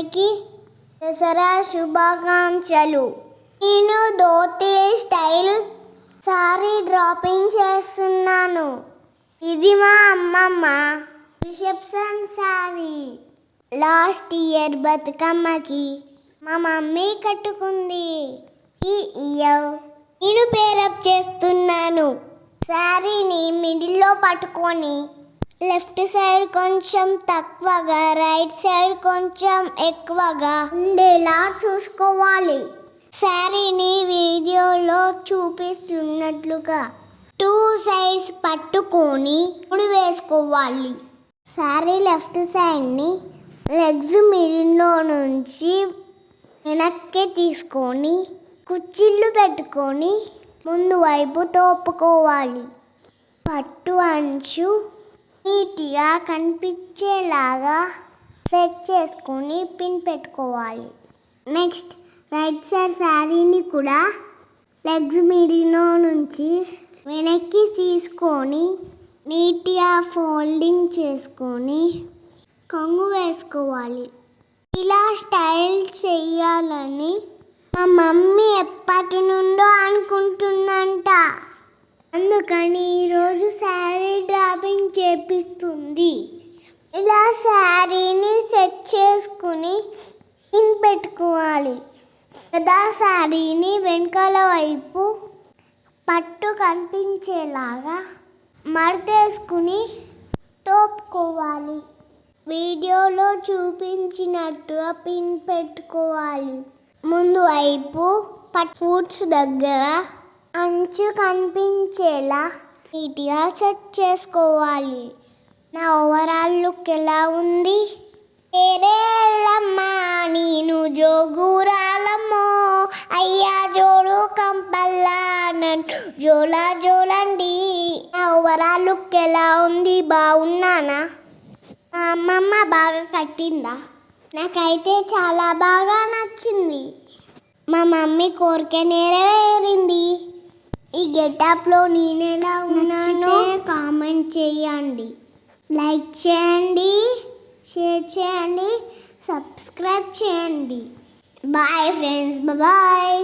అందరికీ దసరా శుభాకాంక్షలు. నేను ధోతి స్టైల్ సారీ డ్రాపింగ్ చేస్తున్నాను. ఇది మా అమ్మమ్మ రిసెప్షన్ సారీ. లాస్ట్ ఇయర్ బతుకమ్మకి మా మమ్మీ కట్టుకుంది. ఈ ఇయర్ నేను పేరప్ చేస్తున్నాను. శారీని మిడిల్లో పట్టుకొని లెఫ్ట్ సైడ్ కొంచెం తక్కువగా, రైట్ సైడ్ కొంచెం ఎక్కువగా ఉండేలా చూసుకోవాలి. శారీని వీడియోలో చూపిస్తున్నట్లుగా 2 సైడ్స్ పట్టుకొని ముడి వేసుకోవాలి. శారీ లెఫ్ట్ సైడ్ని లెగ్స్ మిడిల్లో నుంచి వెనక్కి తీసుకొని కుచ్చిళ్ళు పెట్టుకొని ముందు వైపు తోపుకోవాలి. పట్టు అంచు నీట్గా కనిపించేలాగా సెట్ చేసుకొని పిన్ పెట్టుకోవాలి. నెక్స్ట్ రైట్ సైడ్ శారీని కూడా లెగ్స్ మిడిల్లో నుంచి వెనక్కి తీసుకొని నీట్గా ఫోల్డింగ్ చేసుకొని కొంగు వేసుకోవాలి. ఇలా స్టైల్ చెయ్యాలని మా మమ్మీ ఎప్పటి నుండో అనుకుంటుందంట. అందుకని ఈరోజు శారీ డ్రాపింగ్ చేపిస్తుంది. ఇలా శారీని సెట్ చేసుకుని పిన్ పెట్టుకోవాలి. కదా శారీని వెనకాల వైపు పట్టు కనిపించేలాగా మడతేసుకుని తోపుకోవాలి. వీడియోలో చూపించినట్టుగా పిన్ పెట్టుకోవాలి. ముందు వైపు ఫుట్స్ దగ్గర అంచు కనిపించేలా నీట్గా సెట్ చేసుకోవాలి. నా ఓవరాల్ లుక్ ఎలా ఉంది? ఏరేలమ్మా నేను జోగురాలమ్మో, అయ్యా జోడు కంపల్లా జోలా జోలండి. నా ఓవరాల్ లుక్ ఎలా ఉంది? బాగున్నానా? మా అమ్మమ్మ బాగా కట్టిందా? నాకైతే చాలా బాగా నచ్చింది. మా మమ్మీ కోరిక నెరవేరింది. ఈ గెటప్లో నేను ఎలా ఉన్నానో కామెంట్ చేయండి, లైక్ చేయండి, షేర్ చేయండి, సబ్స్క్రైబ్ చేయండి. Bye friends, bye.